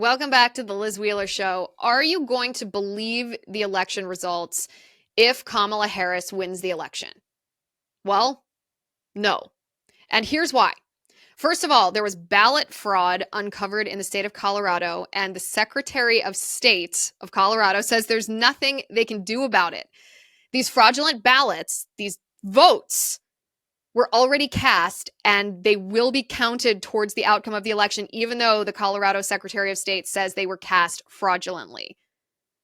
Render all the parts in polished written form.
Welcome back to the Liz Wheeler Show. Are you going to believe the election results if Kamala Harris wins the election? Well, no. And here's why. First of all, there was ballot fraud uncovered in the state of Colorado, and the Secretary of State of Colorado says there's nothing they can do about it. These fraudulent ballots, these votes, were already cast and they will be counted towards the outcome of the election, even though the Colorado Secretary of State says they were cast fraudulently.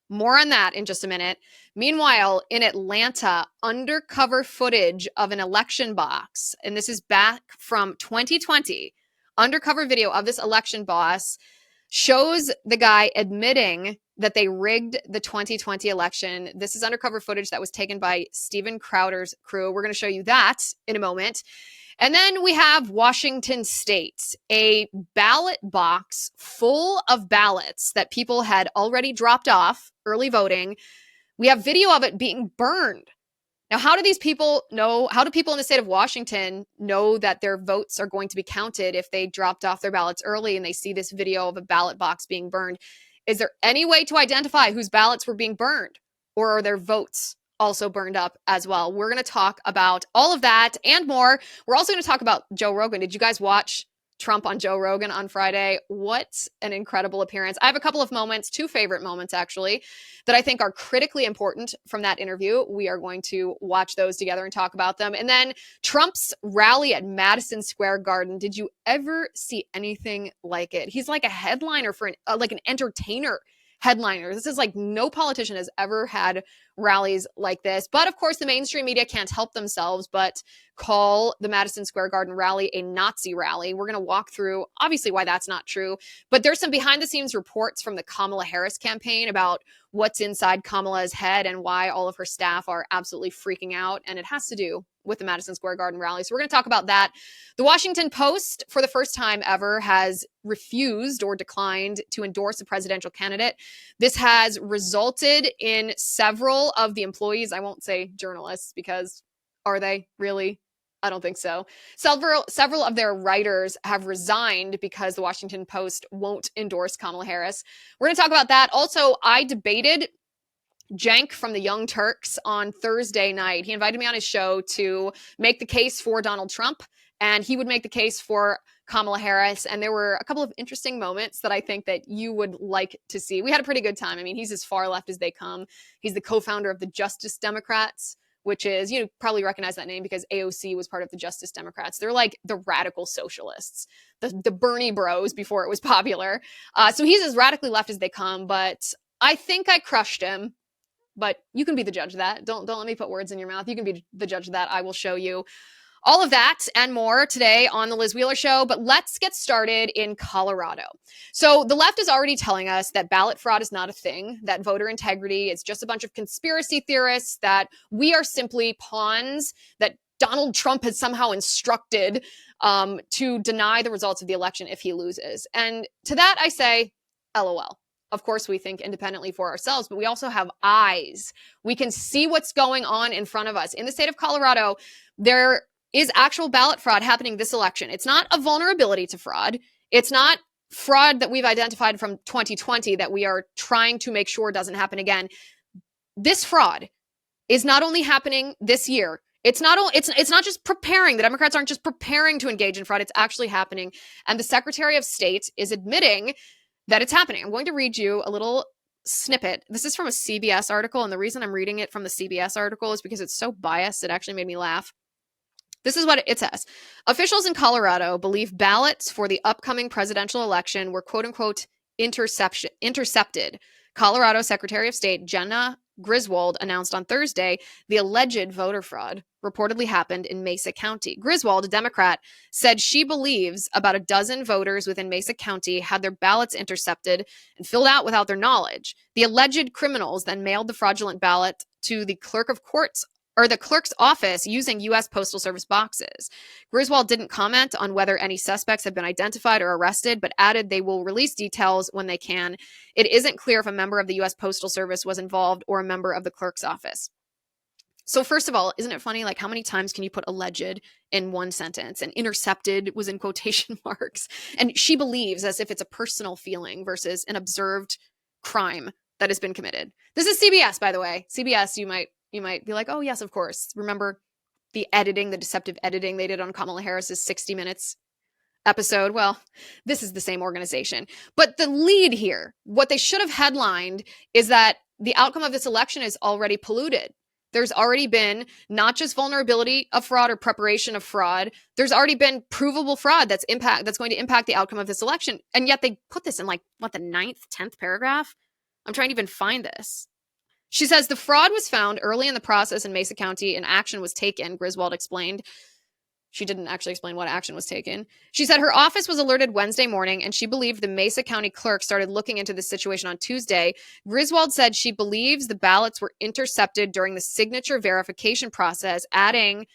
More on that in just a minute. Meanwhile, in Atlanta, undercover footage of an election box, and this is back from 2020, undercover video of this election box shows the guy admitting that they rigged the 2020 election. This is undercover footage that was taken by Steven Crowder's crew. We're going to show you that in a moment. And then we have Washington State, a ballot box full of ballots that people had already dropped off, early voting. We have video of it being burned. Now, how do these people know? How do people in the state of Washington know that their votes are going to be counted if they dropped off their ballots early and they see this video of a ballot box being burned? Is there any way to identify whose ballots were being burned, or are their votes also burned up as well? We're going to talk about all of that and more. We're also going to talk about Joe Rogan. Did you guys watch Trump on Joe Rogan on Friday? What an incredible appearance. I have a couple of moments, two favorite moments actually, that I think are critically important from that interview. We are going to watch those together and talk about them. And then Trump's rally at Madison Square Garden. Did you ever see anything like it? He's like a headliner for like an entertainer headliner. This is like no politician has ever had rallies like this. But of course, the mainstream media can't help themselves but call the Madison Square Garden rally a Nazi rally. We're going to walk through obviously why that's not true, but there's some behind the scenes reports from the Kamala Harris campaign about what's inside Kamala's head and why all of her staff are absolutely freaking out. And it has to do with the Madison Square Garden rally. So we're going to talk about that. The Washington Post, for the first time ever, has refused or declined to endorse a presidential candidate. This has resulted in several of the employees, I won't say journalists, because are they really? I don't think so. Several of their writers have resigned because the Washington Post won't endorse Kamala Harris. We're going to talk about that. Also, I debated Cenk from the Young Turks on Thursday night. He invited me on his show to make the case for Donald Trump, and he would make the case for Kamala Harris. And there were a couple of interesting moments that I think that you would like to see. We had a pretty good time. I mean, he's as far left as they come. He's the co-founder of the Justice Democrats, which is, you probably recognize that name because AOC was part of the Justice Democrats. They're like the radical socialists, the Bernie bros before it was popular. So he's as radically left as they come, but I think I crushed him. But you can be the judge of that. Don't let me put words in your mouth. You can be the judge of that. I will show you all of that and more today on the Liz Wheeler Show. But let's get started in Colorado. So the left is already telling us that ballot fraud is not a thing, that voter integrity is just a bunch of conspiracy theorists, that we are simply pawns, that Donald Trump has somehow instructed to deny the results of the election if he loses. And to that I say, LOL. Of course, we think independently for ourselves, but we also have eyes. We can see what's going on in front of us. In the state of Colorado, there is actual ballot fraud happening this election. It's not a vulnerability to fraud. It's not fraud that we've identified from 2020 that we are trying to make sure doesn't happen again. This fraud is not only happening this year. It's not just preparing. The Democrats aren't just preparing to engage in fraud. It's actually happening. And the Secretary of State is admitting that it's happening. I'm going to read you a little snippet. This is from a CBS article, and the reason I'm reading it from the CBS article is because it's so biased, it actually made me laugh. This is what it says. Officials in Colorado believe ballots for the upcoming presidential election were quote-unquote intercepted. Colorado Secretary of State Jenna Griswold announced on Thursday the alleged voter fraud reportedly happened in Mesa County. Griswold, a Democrat, said she believes about a dozen voters within Mesa County had their ballots intercepted and filled out without their knowledge. The alleged criminals then mailed the fraudulent ballot to the clerk's office using U.S. Postal Service boxes. Griswold didn't comment on whether any suspects have been identified or arrested, but added they will release details when they can. It isn't clear if a member of the U.S. Postal Service was involved or a member of the clerk's office. So first of all, isn't it funny? Like, how many times can you put alleged in one sentence? And intercepted was in quotation marks. And she believes as if it's a personal feeling versus an observed crime that has been committed. This is CBS, by the way. CBS, you might be like, oh yes, of course. Remember the editing, the deceptive editing they did on Kamala Harris's 60 Minutes episode? Well, this is the same organization. But the lead here, what they should have headlined is that the outcome of this election is already polluted. There's already been not just vulnerability of fraud or preparation of fraud. There's already been provable fraud that's going to impact the outcome of this election. And yet they put this in like, what, the 9th, 10th paragraph? I'm trying to even find this. She says the fraud was found early in the process in Mesa County and action was taken, Griswold explained. She didn't actually explain what action was taken. She said her office was alerted Wednesday morning and she believed the Mesa County clerk started looking into the situation on Tuesday. Griswold said she believes the ballots were intercepted during the signature verification process, adding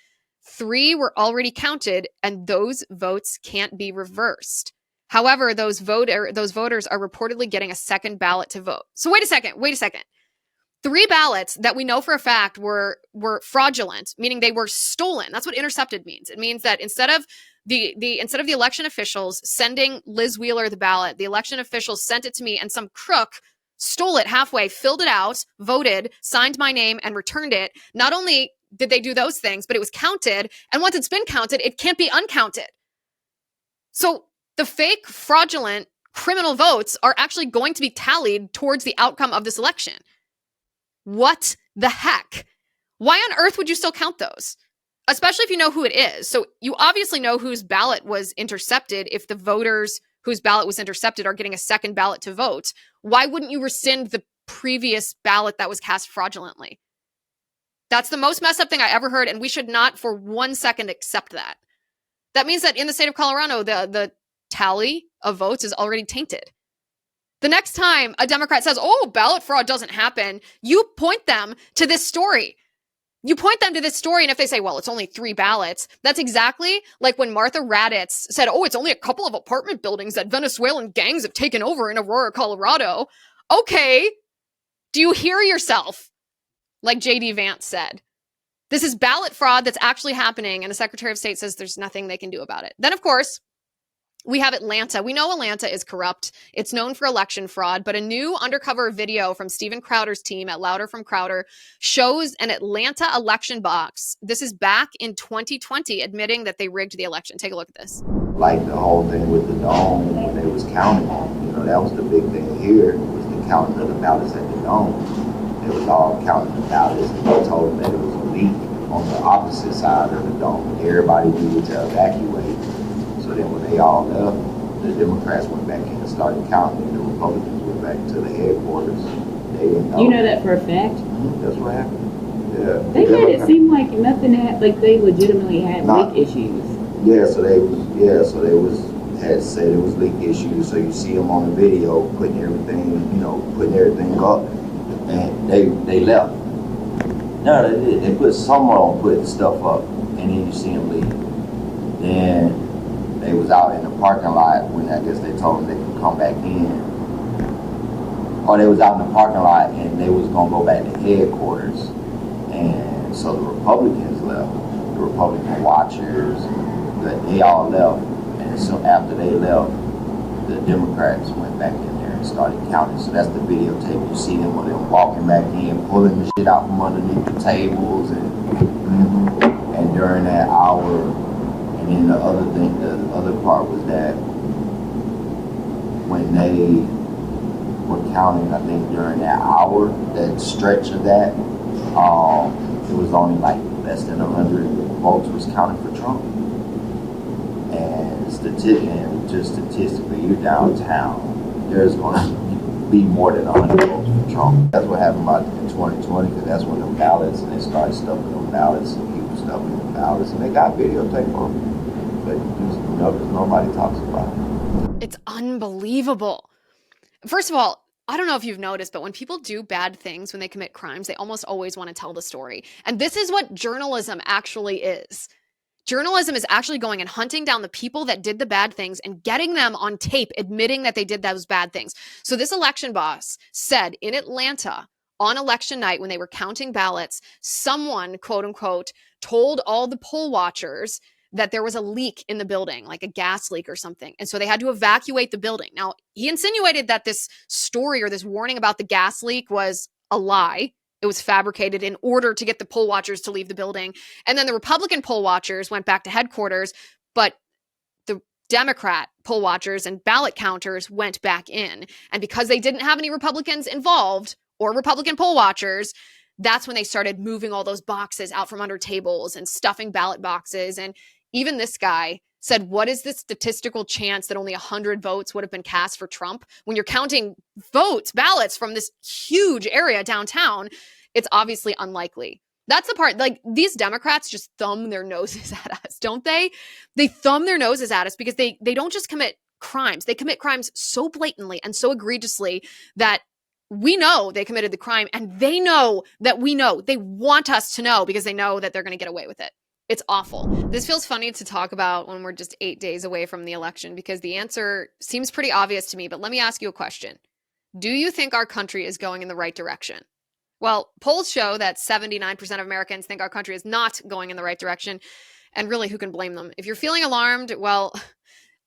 3 were already counted and those votes can't be reversed. However, those voters are reportedly getting a second ballot to vote. So wait a second. 3 ballots that we know for a fact were fraudulent, meaning they were stolen. That's what intercepted means. It means that instead of the election officials sending Liz Wheeler the ballot, the election officials sent it to me and some crook stole it halfway, filled it out, voted, signed my name, and returned it. Not only did they do those things, but it was counted. And once it's been counted, it can't be uncounted. So the fake, fraudulent, criminal votes are actually going to be tallied towards the outcome of this election. What the heck? Why on earth would you still count those? Especially if you know who it is. So you obviously know whose ballot was intercepted if the voters whose ballot was intercepted are getting a second ballot to vote. Why wouldn't you rescind the previous ballot that was cast fraudulently? That's the most messed up thing I ever heard, and we should not for 1 second accept that. That means that in the state of Colorado, the tally of votes is already tainted. The next time a Democrat says, oh, ballot fraud doesn't happen, you point them to this story. And if they say, well, it's only 3 ballots, that's exactly like when Martha Raddatz said, oh, it's only a couple of apartment buildings that Venezuelan gangs have taken over in Aurora, Colorado. Okay, do you hear yourself? Like J.D. Vance said. This is ballot fraud that's actually happening, and the Secretary of State says there's nothing they can do about it. Then, of course, we have Atlanta. We know Atlanta is corrupt. It's known for election fraud, but a new undercover video from Steven Crowder's team at Louder from Crowder shows an Atlanta election box. This is back in 2020, admitting that they rigged the election. Take a look at this. Like the whole thing with the dome when they was counting, that was the big thing here, was the counting of the ballots at the dome. It was all counting the ballots, and they told them that it was a leak on the opposite side of the dome. Everybody needed to evacuate. So then when they all left, the Democrats went back in and started counting, and the Republicans went back to the headquarters. They didn't know. You know that for a fact? That's what happened. Yeah. They made it seem like nothing like they legitimately had leak issues. So they had said it was leak issues. So you see them on the video putting everything up, and they left. No, they did. They put someone putting stuff up, and then you see them leave. Then they was out in the parking lot when I guess they told them they could come back in. Or they was out in the parking lot and they was gonna go back to headquarters. And so the Republicans left, the Republican watchers, they all left. And so after they left, the Democrats went back in there and started counting. So that's the videotape. You see them when they're walking back in, pulling the shit out from underneath the tables, and during that hour. And then the other part was that when they were counting, I think during that hour, that stretch of that, it was only like less than 100 votes was counted for Trump. And just statistically, you're downtown, there's going to be more than 100 votes for Trump. That's what happened in 2020, because that's when the ballots, and they started stuffing them ballots, and people stuffing them ballots, and they got videotape of them. But nobody talks about it. It's unbelievable. First of all, I don't know if you've noticed, but when people do bad things, when they commit crimes, they almost always want to tell the story. And this is what journalism actually is. Journalism is actually going and hunting down the people that did the bad things and getting them on tape admitting that they did those bad things. So this election boss said in Atlanta on election night when they were counting ballots, someone, quote unquote, told all the poll watchers that there was a leak in the building, like a gas leak or something. And so they had to evacuate the building. Now, he insinuated that this story or this warning about the gas leak was a lie. It was fabricated in order to get the poll watchers to leave the building. And then the Republican poll watchers went back to headquarters, but the Democrat poll watchers and ballot counters went back in. And because they didn't have any Republicans involved or Republican poll watchers, that's when they started moving all those boxes out from under tables and stuffing ballot boxes. And even this guy said, what is the statistical chance that only 100 votes would have been cast for Trump? When you're counting ballots from this huge area downtown, it's obviously unlikely. That's the part, like, these Democrats just thumb their noses at us, don't they? They thumb their noses at us because they don't just commit crimes. They commit crimes so blatantly and so egregiously that we know they committed the crime, and they know that we know. They want us to know because they know that they're going to get away with it. It's awful. This feels funny to talk about when we're just 8 days away from the election because the answer seems pretty obvious to me, but let me ask you a question. Do you think our country is going in the right direction? Well, polls show that 79% of Americans think our country is not going in the right direction, and really, who can blame them? If you're feeling alarmed, well,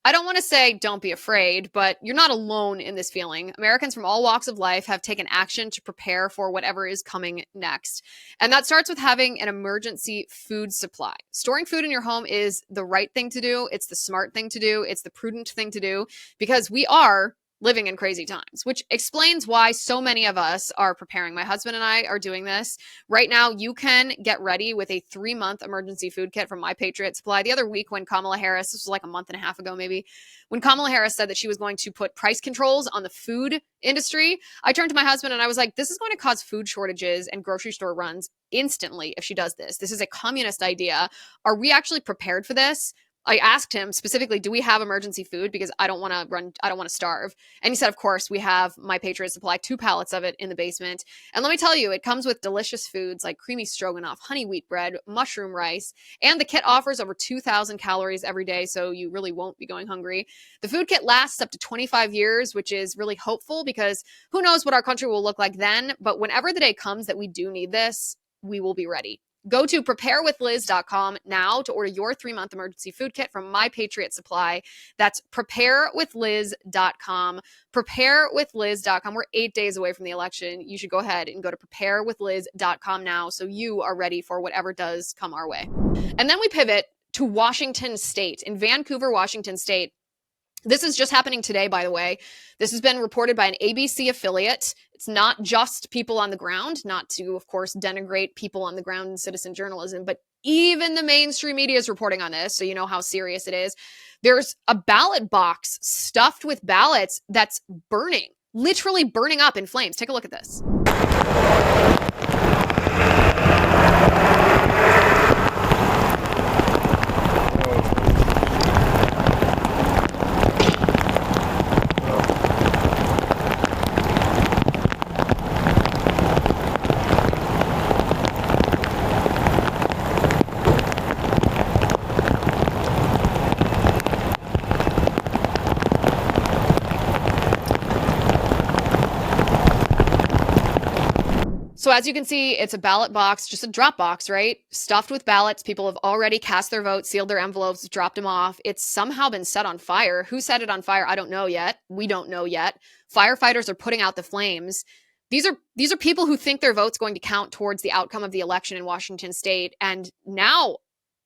I don't want to say don't be afraid, but you're not alone in this feeling. Americans from all walks of life have taken action to prepare for whatever is coming next. And that starts with having an emergency food supply. Storing food in your home is the right thing to do. It's the smart thing to do. It's the prudent thing to do because we are living in crazy times, which explains why so many of us are preparing. My husband and I are doing this. Right now, you can get ready with a 3-month emergency food kit from My Patriot Supply. The other week when Kamala Harris, this was like a month and a half ago maybe, when Kamala Harris said that she was going to put price controls on the food industry, I turned to my husband and I was like, this is going to cause food shortages and grocery store runs instantly if she does this. This is a communist idea. Are we actually prepared for this? I asked him specifically, do we have emergency food? Because I don't want to starve. And he said, of course, we have My Patriot Supply, 2 pallets of it in the basement. And let me tell you, it comes with delicious foods like creamy stroganoff, honey wheat bread, mushroom rice, and the kit offers over 2,000 calories every day, so you really won't be going hungry. The food kit lasts up to 25 years, which is really hopeful because who knows what our country will look like then, but whenever the day comes that we do need this, we will be ready. Go to preparewithliz.com now to order your 3-month emergency food kit from My Patriot Supply. That's preparewithliz.com. Preparewithliz.com. We're 8 days away from the election. You should go ahead and go to preparewithliz.com now so you are ready for whatever does come our way. And then we pivot to Washington State. In Vancouver, Washington State, this is just happening today, by the way. This has been reported by an ABC affiliate. It's not just people on the ground, not to, of course, denigrate people on the ground in citizen journalism, but even the mainstream media is reporting on this, so you know how serious it is. There's a ballot box stuffed with ballots that's burning, literally burning up in flames. Take a look at this. So as you can see, it's a ballot box, just a drop box, right? Stuffed with ballots. People have already cast their votes, sealed their envelopes, dropped them off. It's somehow been set on fire. Who set it on fire? I don't know yet. We don't know yet. Firefighters are putting out the flames. These are people who think their vote's going to count towards the outcome of the election in Washington State. And now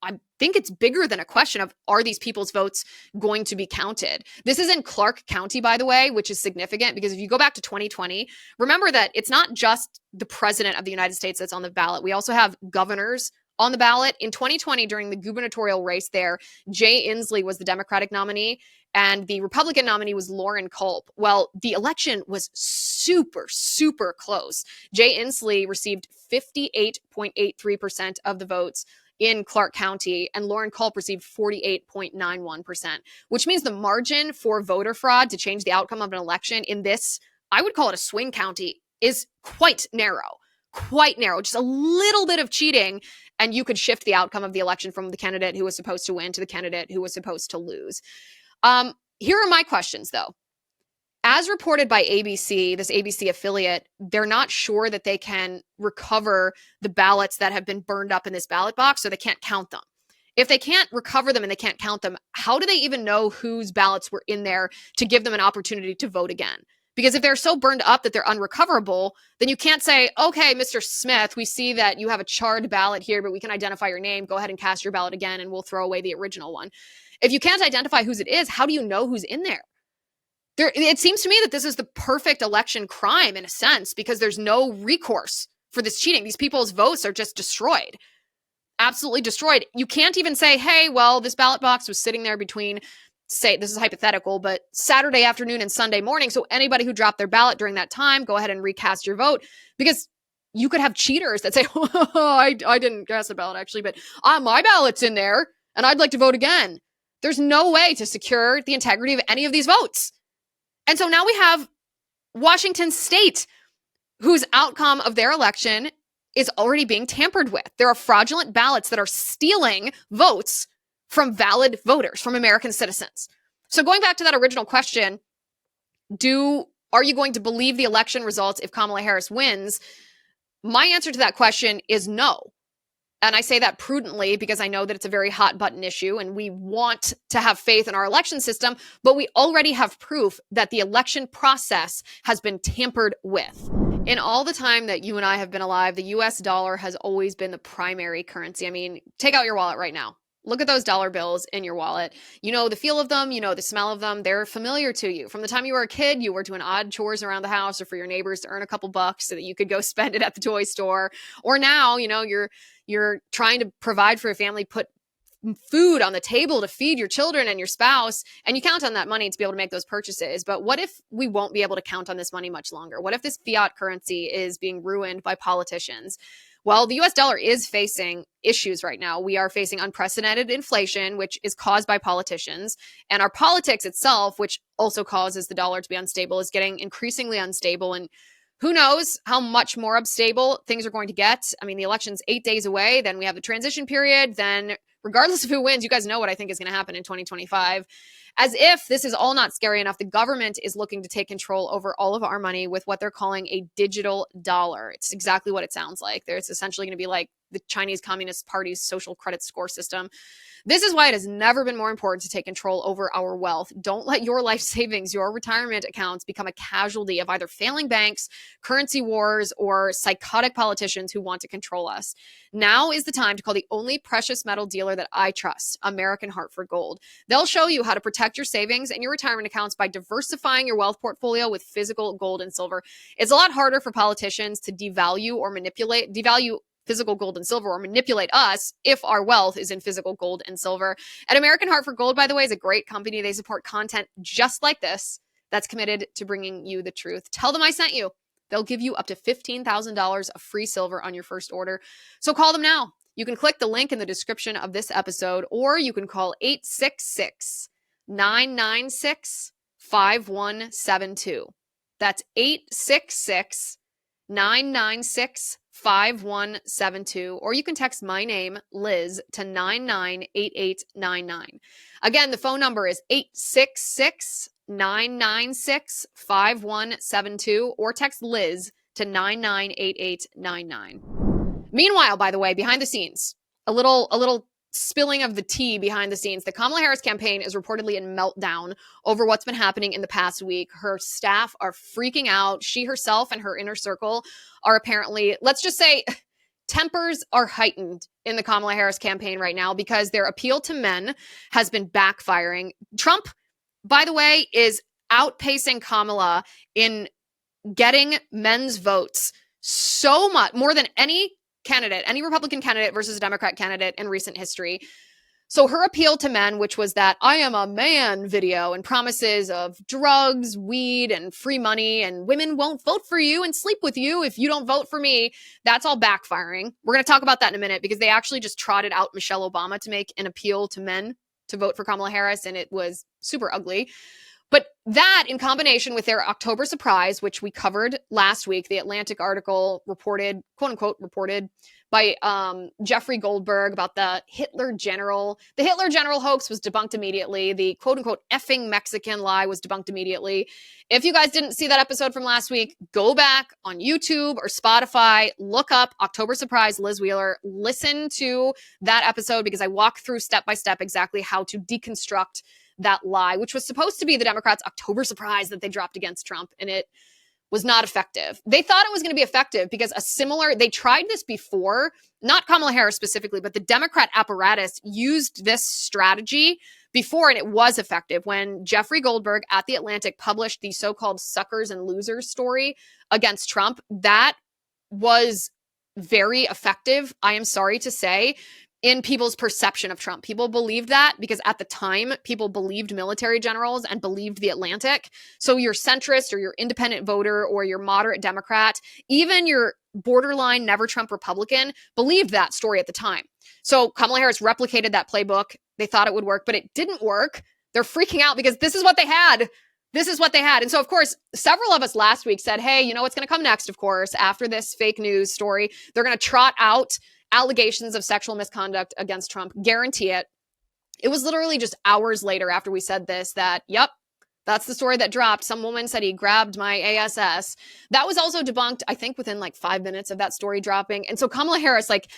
I think it's bigger than a question of, are these people's votes going to be counted? This is in Clark County, by the way, which is significant because if you go back to 2020, remember that it's not just the president of the United States that's on the ballot. We also have governors on the ballot. In 2020, during the gubernatorial race there, Jay Inslee was the Democratic nominee and the Republican nominee was Lauren Culp. Well, the election was super, super close. Jay Inslee received 58.83% of the votes in Clark County, and Lauren Culp received 48.91%, which means the margin for voter fraud to change the outcome of an election in this, I would call it a swing county, is quite narrow, just a little bit of cheating, and you could shift the outcome of the election from the candidate who was supposed to win to the candidate who was supposed to lose. Here are my questions, though. as reported by ABC, this ABC affiliate, they're not sure that they can recover the ballots that have been burned up in this ballot box, so they can't count them. If they can't recover them and they can't count them, how do they even know whose ballots were in there to give them an opportunity to vote again? Because if they're so burned up that they're unrecoverable, then you can't say, okay, Mr. Smith, we see that you have a charred ballot here, but we can identify your name. Go ahead and cast your ballot again, and we'll throw away the original one. If you can't identify whose it is, how do you know who's in there? It seems to me that this is the perfect election crime in a sense, because there's no recourse for this cheating. These people's votes are just destroyed. Absolutely destroyed. You can't even say, hey, well, this ballot box was sitting there between, say, this is hypothetical, but Saturday afternoon and Sunday morning. So anybody who dropped their ballot during that time, go ahead and recast your vote, because you could have cheaters that say, oh, I didn't cast a ballot actually, but my ballot's in there and I'd like to vote again. There's no way to secure the integrity of any of these votes. And so now we have Washington State, whose outcome of their election is already being tampered with. There are fraudulent ballots that are stealing votes from valid voters, from American citizens. So going back to that original question, are you going to believe the election results if Kamala Harris wins? My answer to that question is no. And I say that prudently because I know that it's a very hot button issue and we want to have faith in our election system, but we already have proof that the election process has been tampered with. In all the time that you and I have been alive, the US dollar has always been the primary currency. I mean, take out your wallet right now. Look at those dollar bills in your wallet. You know the feel of them, you know the smell of them. They're familiar to you. From the time you were a kid, you were doing odd chores around the house or for your neighbors to earn a couple bucks so that you could go spend it at the toy store. Or now, you're trying to provide for your family, put food on the table to feed your children and your spouse, and you count on that money to be able to make those purchases. But what if we won't be able to count on this money much longer? What if this fiat currency is being ruined by politicians? Well, the US dollar is facing issues right now. We are facing unprecedented inflation, which is caused by politicians. And our politics itself, which also causes the dollar to be unstable, is getting increasingly unstable. And who knows how much more unstable things are going to get. I mean, the election's 8 days away. Then we have the transition period. Then regardless of who wins, you guys know what I think is going to happen in 2025. As if this is all not scary enough, the government is looking to take control over all of our money with what they're calling a digital dollar. It's exactly what it sounds like. It's essentially going to be like the Chinese Communist Party's social credit score system. This is why it has never been more important to take control over our wealth. Don't let your life savings, your retirement accounts become a casualty of either failing banks, currency wars, or psychotic politicians who want to control us. Now is the time to call the only precious metal dealer that I trust, American Hartford Gold. They'll show you how to protect your savings and your retirement accounts by diversifying your wealth portfolio with physical gold and silver. It's a lot harder for politicians to devalue physical gold and silver or manipulate us if our wealth is in physical gold and silver. And American Hartford Gold, by the way, is a great company. They support content just like this that's committed to bringing you the truth. Tell them I sent you. They'll give you up to $15,000 of free silver on your first order. So call them now. You can click the link in the description of this episode, or you can call 866-996-5172. That's 866-996-5172, or you can text my name, Liz, to 998899. Again, the phone number is 866-996-5172, or text Liz to 998899. Meanwhile, by the way, behind the scenes, a little spilling of the tea behind the scenes. The Kamala Harris campaign is reportedly in meltdown over what's been happening in the past week. Her staff are freaking out. She herself and her inner circle are apparently, let's just say, tempers are heightened in the Kamala Harris campaign right now because their appeal to men has been backfiring. Trump, by the way, is outpacing Kamala in getting men's votes so much more than any Republican candidate versus a Democrat candidate in recent history. So her appeal to men, which was that I am a man video and promises of drugs, weed, and free money, and women won't vote for you and sleep with you if you don't vote for me, that's all backfiring. We're going to talk about that in a minute because they actually just trotted out Michelle Obama to make an appeal to men to vote for Kamala Harris, and it was super ugly. But that, in combination with their October surprise, which we covered last week, the Atlantic article reported, quote unquote, reported by Jeffrey Goldberg about the Hitler general. The Hitler general hoax was debunked immediately. The quote unquote effing Mexican lie was debunked immediately. If you guys didn't see that episode from last week, go back on YouTube or Spotify, look up October surprise, Liz Wheeler, listen to that episode because I walk through step by step exactly how to deconstruct that lie, which was supposed to be the Democrats' October surprise that they dropped against Trump, and it was not effective. They thought it was going to be effective because they tried this before, not Kamala Harris specifically, but the Democrat apparatus used this strategy before, and it was effective. When Jeffrey Goldberg at The Atlantic published the so-called suckers and losers story against Trump, that was very effective, I am sorry to say, in people's perception of Trump. People believed that because at the time, people believed military generals and believed The Atlantic. So your centrist or your independent voter or your moderate Democrat, even your borderline never Trump Republican, believed that story at the time. So Kamala Harris replicated that playbook. They thought it would work, but it didn't work. They're freaking out because this is what they had. This is what they had. And so, of course, several of us last week said, hey, you know what's going to come next, of course, after this fake news story? They're going to trot out allegations of sexual misconduct against Trump. Guarantee it. It was literally just hours later after we said this that, yep, that's the story that dropped. Some woman said he grabbed my ASS. That was also debunked, I think, within like 5 minutes of that story dropping. And so Kamala Harris, like,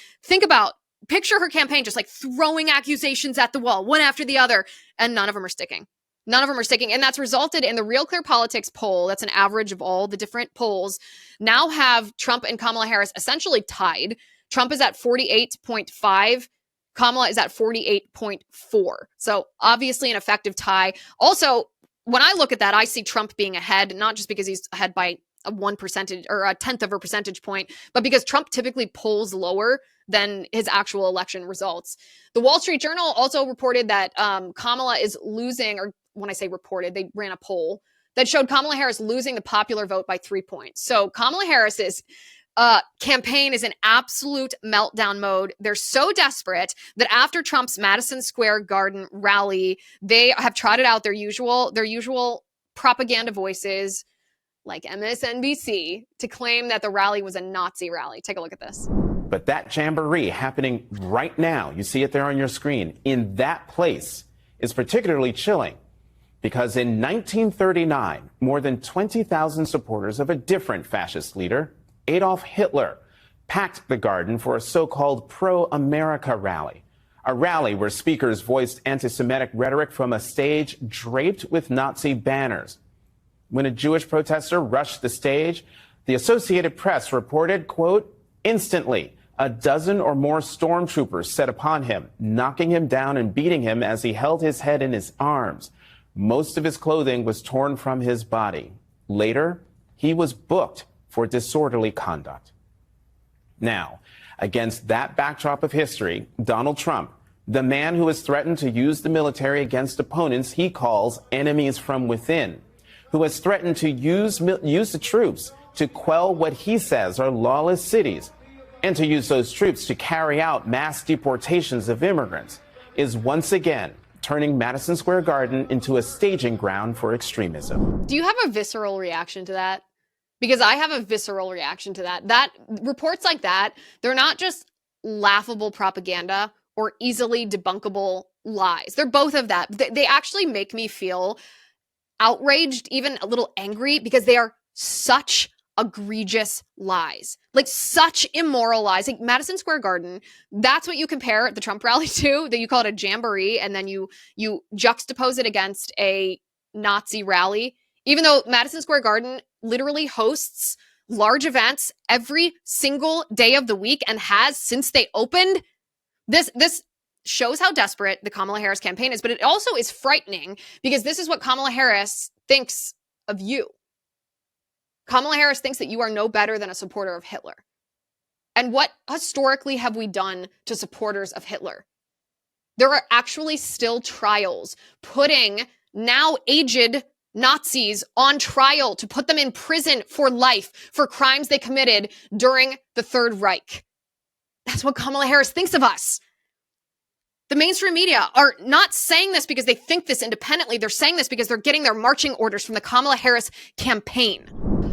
picture her campaign just like throwing accusations at the wall, one after the other, and none of them are sticking. None of them are sticking. And that's resulted in the Real Clear Politics poll. That's an average of all the different polls. Now have Trump and Kamala Harris essentially tied. Trump is at 48.5. Kamala is at 48.4. So obviously an effective tie. Also, when I look at that, I see Trump being ahead, not just because he's ahead by a 1% or a tenth of a percentage point, but because Trump typically polls lower than his actual election results. The Wall Street Journal also reported that Kamala is losing, or when I say reported, they ran a poll that showed Kamala Harris losing the popular vote by 3 points. So Kamala Harris's campaign is in absolute meltdown mode. They're so desperate that after Trump's Madison Square Garden rally, they have trotted out their usual propaganda voices like MSNBC to claim that the rally was a Nazi rally. Take a look at this. But that jamboree happening right now, you see it there on your screen, in that place is particularly chilling because in 1939, more than 20,000 supporters of a different fascist leader, Adolf Hitler, packed the garden for a so-called pro-America rally, a rally where speakers voiced anti-Semitic rhetoric from a stage draped with Nazi banners. When a Jewish protester rushed the stage, the Associated Press reported, quote, instantly, a dozen or more stormtroopers set upon him, knocking him down and beating him as he held his head in his arms. Most of his clothing was torn from his body. Later, he was booked for disorderly conduct. Now, against that backdrop of history, Donald Trump, the man who has threatened to use the military against opponents he calls enemies from within, who has threatened to use the troops to quell what he says are lawless cities, and to use those troops to carry out mass deportations of immigrants, is once again turning Madison Square Garden into a staging ground for extremism. Do you have a visceral reaction to that? Because I have a visceral reaction to that. That reports like that, they're not just laughable propaganda or easily debunkable lies. They're both of that. They actually make me feel outraged, even a little angry, because they are such egregious lies, like such immoral lies. Like Madison Square Garden, that's what you compare the Trump rally to, that you call it a jamboree, and then you juxtapose it against a Nazi rally, even though Madison Square Garden literally hosts large events every single day of the week and has since they opened. This shows how desperate the Kamala Harris campaign is, but it also is frightening because this is what Kamala Harris thinks of you. Kamala Harris thinks that you are no better than a supporter of Hitler. And what historically have we done to supporters of Hitler? There are actually still trials putting now aged Nazis on trial to put them in prison for life for crimes they committed during the Third Reich. That's what Kamala Harris thinks of us. The mainstream media are not saying this because they think this independently. They're saying this because they're getting their marching orders from the Kamala Harris campaign.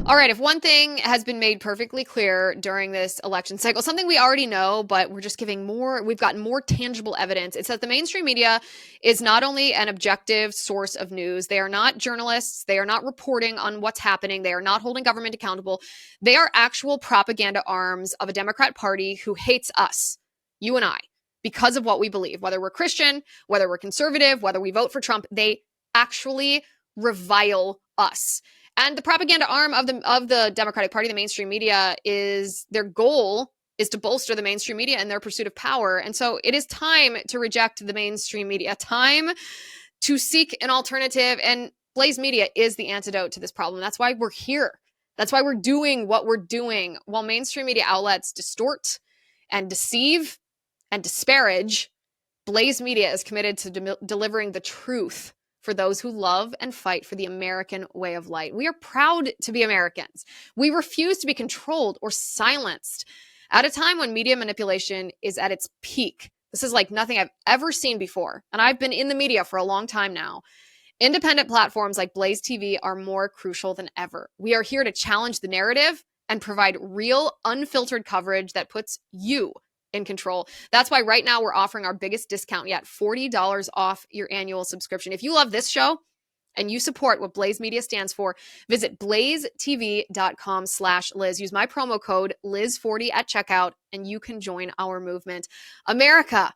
All right, if one thing has been made perfectly clear during this election cycle, something we already know, but we're just giving more, we've gotten more tangible evidence. It's that the mainstream media is not only an objective source of news, they are not journalists, they are not reporting on what's happening, they are not holding government accountable. They are actual propaganda arms of a Democrat Party who hates us, you and I, because of what we believe. Whether we're Christian, whether we're conservative, whether we vote for Trump, they actually revile us. And the propaganda arm of the Democratic Party, the mainstream media, is their goal is to bolster the mainstream media in their pursuit of power. And so it is time to reject the mainstream media, time to seek an alternative. And Blaze Media is the antidote to this problem. That's why we're here. That's why we're doing what we're doing. While mainstream media outlets distort and deceive and disparage, Blaze Media is committed to delivering the truth for those who love and fight for the American way of life. We are proud to be Americans. We refuse to be controlled or silenced at a time when media manipulation is at its peak. This is like nothing I've ever seen before. And I've been in the media for a long time now. Independent platforms like Blaze TV are more crucial than ever. We are here to challenge the narrative and provide real, unfiltered coverage that puts you in control. That's why right now we're offering our biggest discount yet, $40 off your annual subscription. If you love this show and you support what Blaze Media stands for, visit blazetv.com/Liz. Use my promo code Liz40 at checkout and you can join our movement. America,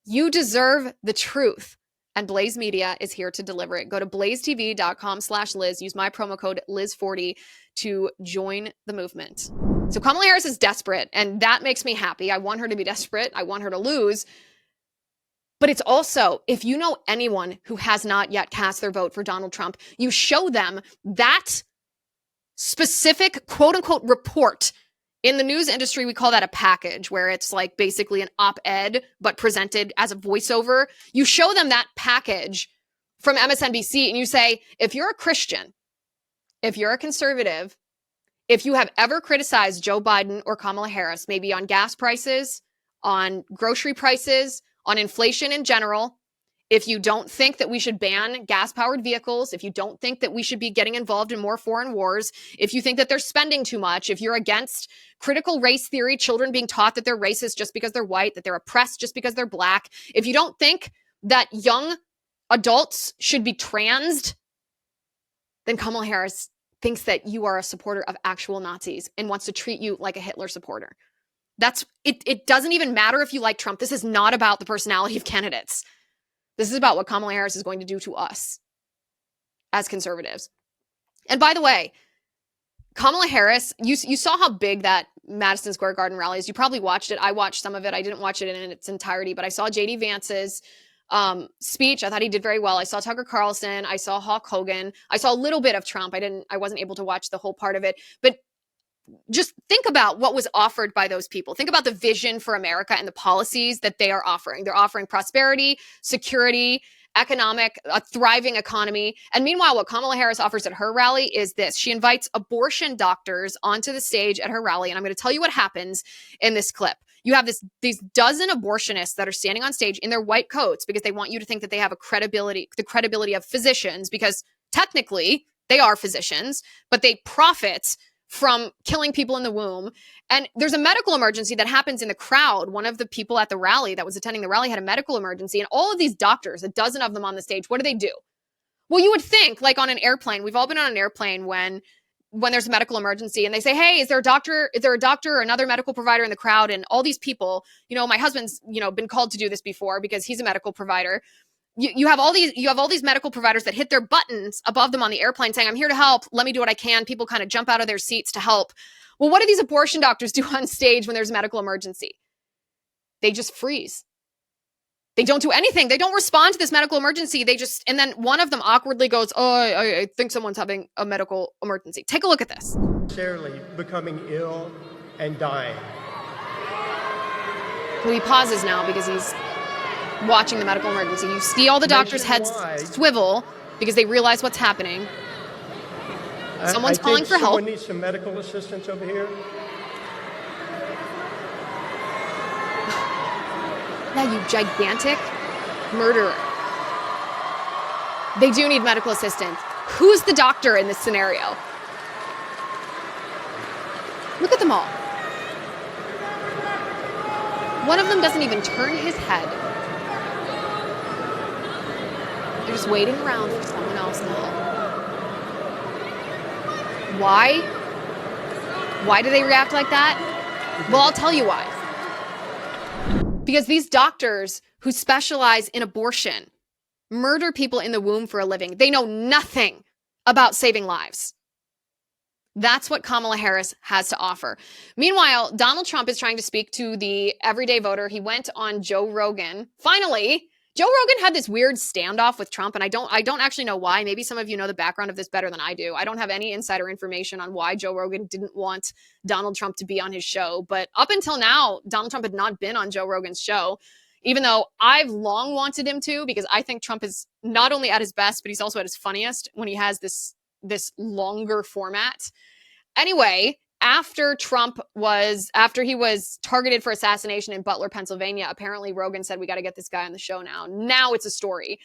you deserve the truth. And Blaze Media is here to deliver it. Go to blazetv.com/Liz. Use my promo code Liz40 to join the movement. So Kamala Harris is desperate, and that makes me happy. I want her to be desperate. I want her to lose. But it's also, if you know anyone who has not yet cast their vote for Donald Trump, you show them that specific quote-unquote report. In the news industry, we call that a package, where it's like basically an op-ed, but presented as a voiceover. You show them that package from MSNBC and you say, if you're a Christian, if you're a conservative, if you have ever criticized Joe Biden or Kamala Harris, maybe on gas prices, on grocery prices, on inflation in general, if you don't think that we should ban gas-powered vehicles, if you don't think that we should be getting involved in more foreign wars, if you think that they're spending too much, if you're against critical race theory, children being taught that they're racist just because they're white, that they're oppressed just because they're black, if you don't think that young adults should be transed, then Kamala Harris thinks that you are a supporter of actual Nazis and wants to treat you like a Hitler supporter. That's it. It doesn't even matter if you like Trump. This is not about the personality of candidates. This is about what Kamala Harris is going to do to us as conservatives. And by the way, Kamala Harris, you saw how big that Madison Square Garden rally is. You probably watched it. I watched some of it. I didn't watch it in its entirety, but I saw J.D. Vance's speech. I thought he did very well. I saw Tucker Carlson. I saw Hulk Hogan. I saw a little bit of Trump. I wasn't able to watch the whole part of it, but just think about what was offered by those people. Think about the vision for America and the policies that they are offering. They're offering prosperity, security, a thriving economy. And meanwhile, what Kamala Harris offers at her rally is this. She invites abortion doctors onto the stage at her rally. And I'm going to tell you what happens in this clip. You have these dozen abortionists that are standing on stage in their white coats because they want you to think that they have the credibility of physicians, because technically they are physicians, but they profit from killing people in the womb. And there's a medical emergency that happens in the crowd. One of the people at the rally that was attending the rally had a medical emergency, and all of these doctors, a dozen of them on the stage, what do? Well, you would think, like on an airplane, we've all been on an airplane when there's a medical emergency and they say, hey, is there a doctor or another medical provider in the crowd? And all these people, my husband's, been called to do this before because he's a medical provider. You have all these medical providers that hit their buttons above them on the airplane saying, I'm here to help. Let me do what I can. People kind of jump out of their seats to help. Well, what do these abortion doctors do on stage when there's a medical emergency? They just freeze. They don't do anything. They don't respond to this medical emergency. And then one of them awkwardly goes, oh, I think someone's having a medical emergency. Take a look at this. Necessarily becoming ill and dying. So he pauses now because he's watching the medical emergency. You see all the doctors' heads swivel because they realize what's happening. Someone's calling for help. Someone needs some medical assistance over here. Yeah, you gigantic murderer. They do need medical assistance. Who's the doctor in this scenario? Look at them all. One of them doesn't even turn his head. They're just waiting around for someone else to help. Why? Why do they react like that? Well, I'll tell you why. Because these doctors who specialize in abortion murder people in the womb for a living. They know nothing about saving lives. That's what Kamala Harris has to offer. Meanwhile, Donald Trump is trying to speak to the everyday voter. He went on Joe Rogan. Finally, Joe Rogan had this weird standoff with Trump, and I don't actually know why. Maybe some of you know the background of this better than I do. I don't have any insider information on why Joe Rogan didn't want Donald Trump to be on his show. But up until now, Donald Trump had not been on Joe Rogan's show, even though I've long wanted him to, because I think Trump is not only at his best, but he's also at his funniest when he has this longer format. Anyway, after he was targeted for assassination in Butler, Pennsylvania, apparently Rogan said, we got to get this guy on the show now. Now it's a story.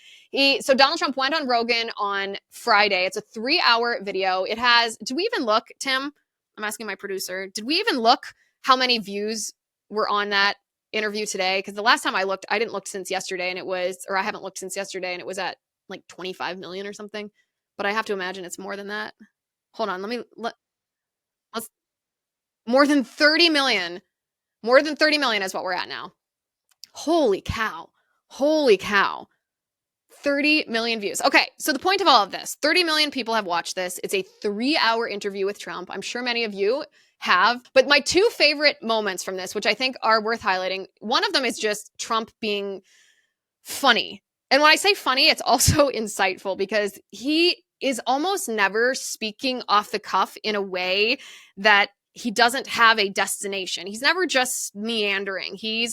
So Donald Trump went on Rogan on Friday. It's a 3-hour video. It has, did we even look, Tim? I'm asking my producer, did we even look how many views were on that interview today? Because the last time I looked, I didn't look since yesterday, and I haven't looked since yesterday, and it was at like 25 million or something. But I have to imagine it's more than that. Hold on, let's more than 30 million. More than 30 million is what we're at now. Holy cow. 30 million views. Okay, so the point of all of this, 30 million people have watched this. It's a 3-hour interview with Trump. I'm sure many of you have. But my two favorite moments from this, which I think are worth highlighting, one of them is just Trump being funny. And when I say funny, it's also insightful, because he is almost never speaking off the cuff in a way that he doesn't have a destination. He's never just meandering. He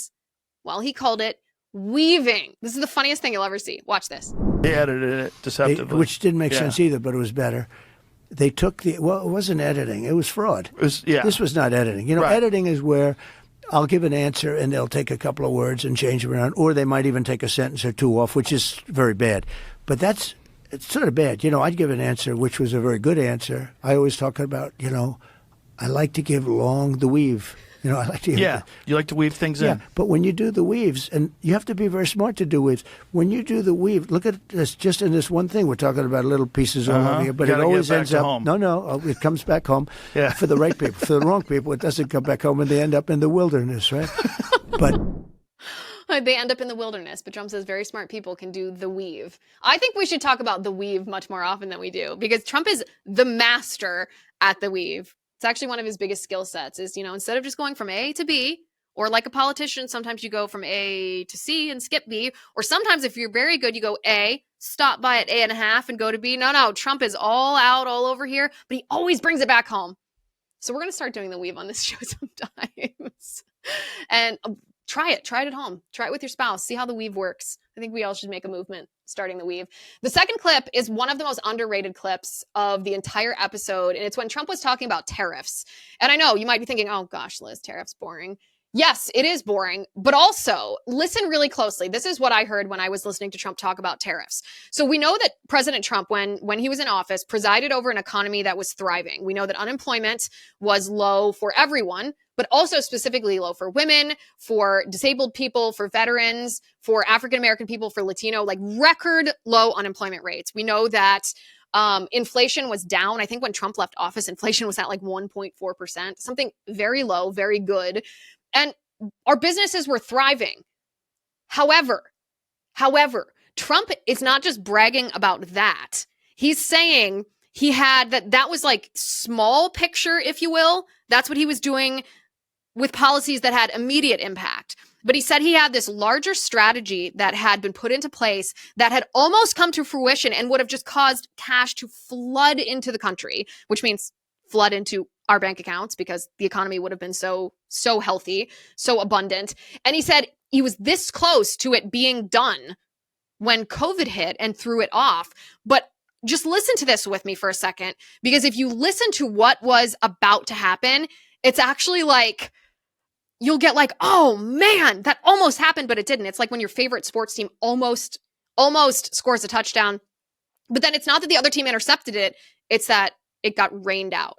called it weaving. This is the funniest thing you'll ever see. Watch this. They edited it deceptively. Which didn't make sense either, but it was better. They took it wasn't editing. It was fraud. This was not editing. You know, editing is where I'll give an answer and they'll take a couple of words and change them around, or they might even take a sentence or two off, which is very bad. But it's sort of bad. You know, I'd give an answer which was a very good answer. I always talk about, I like to give long the weave. I like to. You like to weave things in. Yeah, but when you do the weaves, and you have to be very smart to do weaves. When you do the weave, look at this. Just in this one thing, we're talking about little pieces all over here, but it always ends up. Home. No, it comes back home. Yeah. For the right people. For the wrong people, it doesn't come back home, and they end up in the wilderness, right? But they end up in the wilderness. But Trump says very smart people can do the weave. I think we should talk about the weave much more often than we do, because Trump is the master at the weave. It's actually one of his biggest skill sets is, instead of just going from A to B, or like a politician, sometimes you go from A to C and skip B, or sometimes if you're very good, you go A, stop by at A.5 and go to B. No, Trump is all out, all over here, but he always brings it back home. So we're going to start doing the weave on this show sometimes. And try it at home. Try it with your spouse. See how the weave works. I think we all should make a movement starting the weave. The second clip is one of the most underrated clips of the entire episode, and it's when Trump was talking about tariffs. And I know you might be thinking, oh gosh, Liz, tariffs boring. Yes, it is boring, but also listen really closely. This is what I heard when I was listening to Trump talk about tariffs. So we know that President Trump, when he was in office, presided over an economy that was thriving. We know that unemployment was low for everyone, but also specifically low for women, for disabled people, for veterans, for African-American people, for Latino, like record low unemployment rates. We know that inflation was down. I think when Trump left office, inflation was at like 1.4%, something very low, very good. And our businesses were thriving. However, Trump is not just bragging about that. He's saying he had that was like small picture, if you will. That's what he was doing with policies that had immediate impact. But he said he had this larger strategy that had been put into place that had almost come to fruition and would have just caused cash to flood into the country, which means flood into our bank accounts because the economy would have been so healthy, so abundant. And he said he was this close to it being done when COVID hit and threw it off. But just listen to this with me for a second, because if you listen to what was about to happen, it's actually like you'll get like, oh man, that almost happened, but it didn't. It's like when your favorite sports team almost scores a touchdown, but then it's not that the other team intercepted it, it's that it got rained out.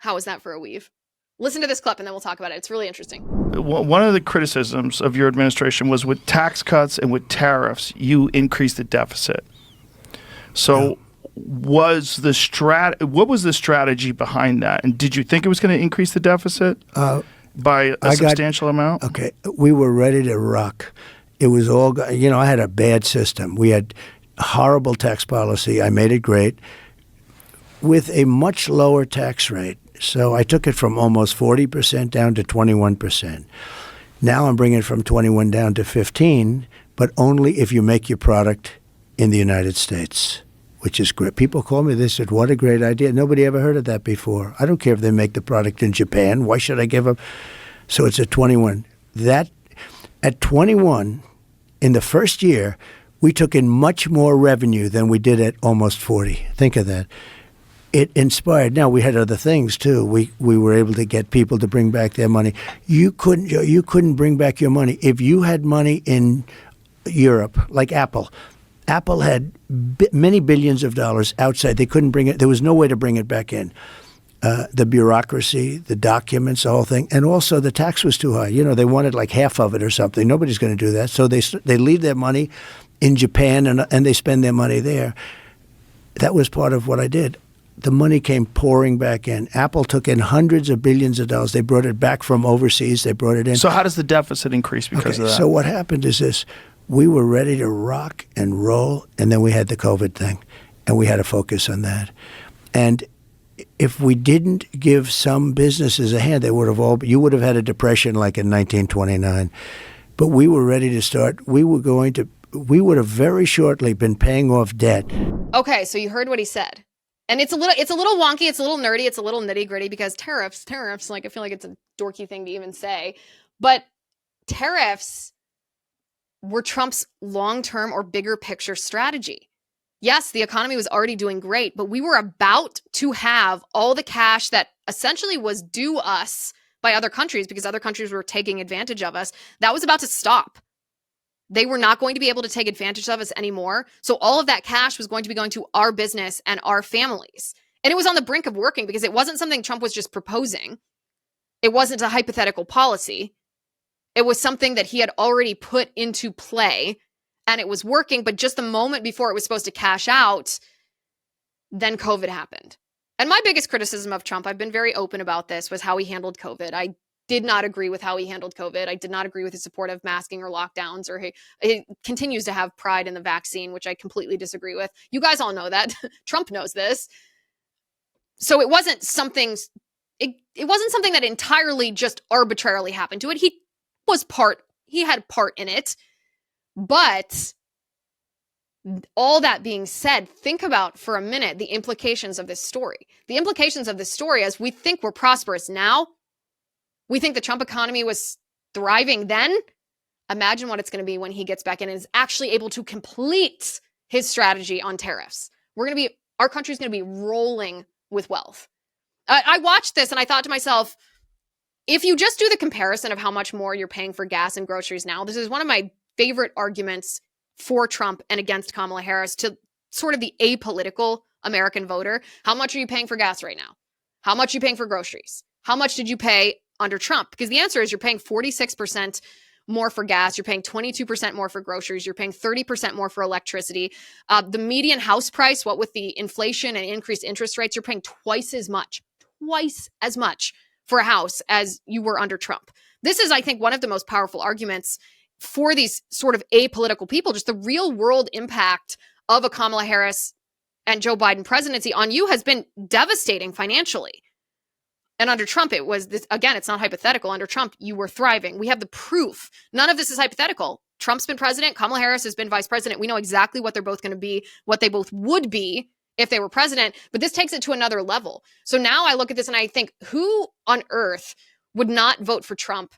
How is that for a weave? Listen to this clip and then we'll talk about it. It's really interesting. One of the criticisms of your administration was with tax cuts and with tariffs, you increased the deficit. So what was the strategy behind that? And did you think it was going to increase the deficit by a substantial amount? Okay. We were ready to rock. It was all, I had a bad system. We had horrible tax policy. I made it great with a much lower tax rate. So I took it from almost 40% down to 21%. Now I'm bringing it from 21 down to 15, but only if you make your product in the United States, which is great. People call me, they said, what a great idea. Nobody ever heard of that before. I don't care if they make the product in Japan. Why should I give them? So it's at 21. That at 21, in the first year, we took in much more revenue than we did at almost 40. Think of that. It inspired. Now we had other things too. We were able to get people to bring back their money. You couldn't bring back your money if you had money in Europe, like Apple. Apple had many billions of dollars outside. They couldn't bring it. There was no way to bring it back in. The bureaucracy, the documents, the whole thing, and also the tax was too high. They wanted like half of it or something. Nobody's going to do that. So they leave their money in Japan and they spend their money there. That was part of what I did. The money came pouring back in. Apple took in hundreds of billions of dollars. They brought it back from overseas. They brought it in. So how does the deficit increase because of that? So what happened is this. We were ready to rock and roll, and then we had the COVID thing, and we had to focus on that. And if we didn't give some businesses a hand, you would have had a depression like in 1929. But we were ready to start. We would have very shortly been paying off debt. Okay, so you heard what he said. And it's a little wonky, it's a little nerdy, it's a little nitty-gritty because tariffs, like I feel like it's a dorky thing to even say. But tariffs were Trump's long-term or bigger picture strategy. Yes, the economy was already doing great, but we were about to have all the cash that essentially was due us by other countries because other countries were taking advantage of us. That was about to stop. They were not going to be able to take advantage of us anymore. So all of that cash was going to be going to our business and our families. And it was on the brink of working because it wasn't something Trump was just proposing. It wasn't a hypothetical policy. It was something that he had already put into play and it was working. But just the moment before it was supposed to cash out, then COVID happened. And my biggest criticism of Trump, I've been very open about this, was how he handled COVID. I did not agree with how he handled COVID. I did not agree with his support of masking or lockdowns, or he continues to have pride in the vaccine, which I completely disagree with. You guys all know that. Trump knows this. So it wasn't something that entirely just arbitrarily happened to it. He had part in it. But all that being said, think about for a minute the implications of this story. The implications of this story, as we think we're prosperous now, we think the Trump economy was thriving then. Imagine what it's going to be when he gets back in and is actually able to complete his strategy on tariffs. Our country's going to be rolling with wealth. I watched this and I thought to myself, if you just do the comparison of how much more you're paying for gas and groceries now, this is one of my favorite arguments for Trump and against Kamala Harris to sort of the apolitical American voter. How much are you paying for gas right now? How much are you paying for groceries? How much did you pay under Trump? Because the answer is you're paying 46% more for gas. You're paying 22% more for groceries. You're paying 30% more for electricity. The median house price, what with the inflation and increased interest rates, you're paying twice as much for a house as you were under Trump. This is, I think, one of the most powerful arguments for these sort of apolitical people, just the real world impact of a Kamala Harris and Joe Biden presidency on you has been devastating financially. And under Trump, it was this, again, it's not hypothetical. Under Trump, you were thriving. We have the proof. None of this is hypothetical. Trump's been president. Kamala Harris has been vice president. We know exactly what they're both going to be, what they both would be if they were president. But this takes it to another level. So now I look at this and I think, who on earth would not vote for Trump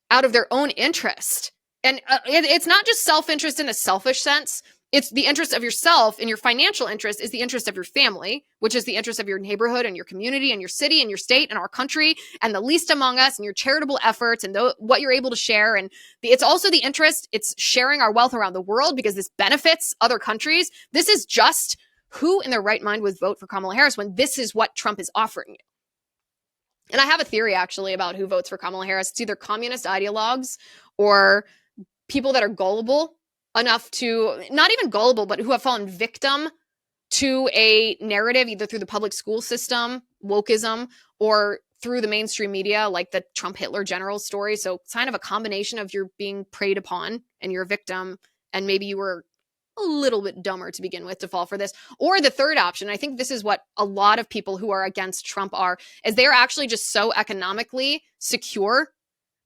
out of their own interest? And it's not just self-interest in a selfish sense. It's the interest of yourself, and your financial interest is the interest of your family, which is the interest of your neighborhood and your community and your city and your state and our country and the least among us and your charitable efforts and what you're able to share. And it's also the interest, it's sharing our wealth around the world because this benefits other countries. This is just who in their right mind would vote for Kamala Harris when this is what Trump is offering you. And I have a theory actually about who votes for Kamala Harris. It's either communist ideologues or people that are gullible enough to, not even gullible, but who have fallen victim to a narrative, either through the public school system, wokeism, or through the mainstream media, like the Trump Hitler general story. So it's kind of a combination of you're being preyed upon and you're a victim, and maybe you were a little bit dumber to begin with to fall for this. Or the third option, I think this is what a lot of people who are against Trump are, is they're actually just so economically secure.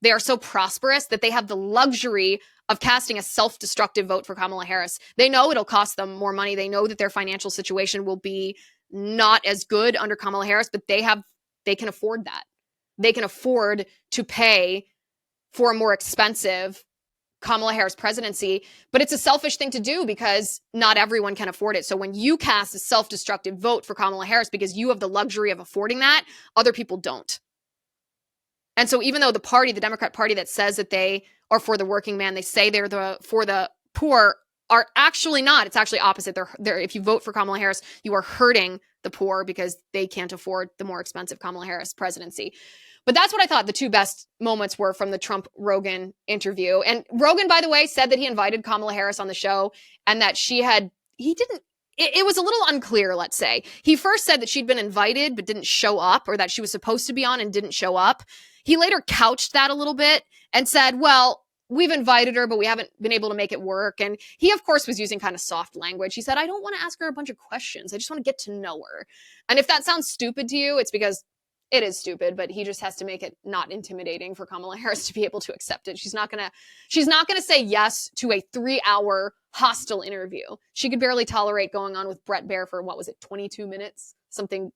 They are so prosperous that they have the luxury of casting a self-destructive vote for Kamala Harris. They know it'll cost them more money. They know that their financial situation will be not as good under Kamala Harris, but they can afford that. They can afford to pay for a more expensive Kamala Harris presidency, but it's a selfish thing to do because not everyone can afford it. So when you cast a self-destructive vote for Kamala Harris because you have the luxury of affording that, other people don't. And so even though the Democrat Party that says that they are for the working man, they say they're for the poor, are actually not. It's actually opposite. They're if you vote for Kamala Harris, you are hurting the poor because they can't afford the more expensive Kamala Harris presidency. But that's what I thought the two best moments were from the Trump-Rogan interview. And Rogan, by the way, said that he invited Kamala Harris on the show and that it was a little unclear, let's say. He first said that she'd been invited but didn't show up, or that she was supposed to be on and didn't show up. He later couched that a little bit and said, well, we've invited her, but we haven't been able to make it work. And he, of course, was using kind of soft language. He said, I don't want to ask her a bunch of questions. I just want to get to know her. And if that sounds stupid to you, it's because it is stupid, but he just has to make it not intimidating for Kamala Harris to be able to accept it. She's not gonna say yes to a 3-hour hostile interview. She could barely tolerate going on with Brett Baier for, 22 minutes? Something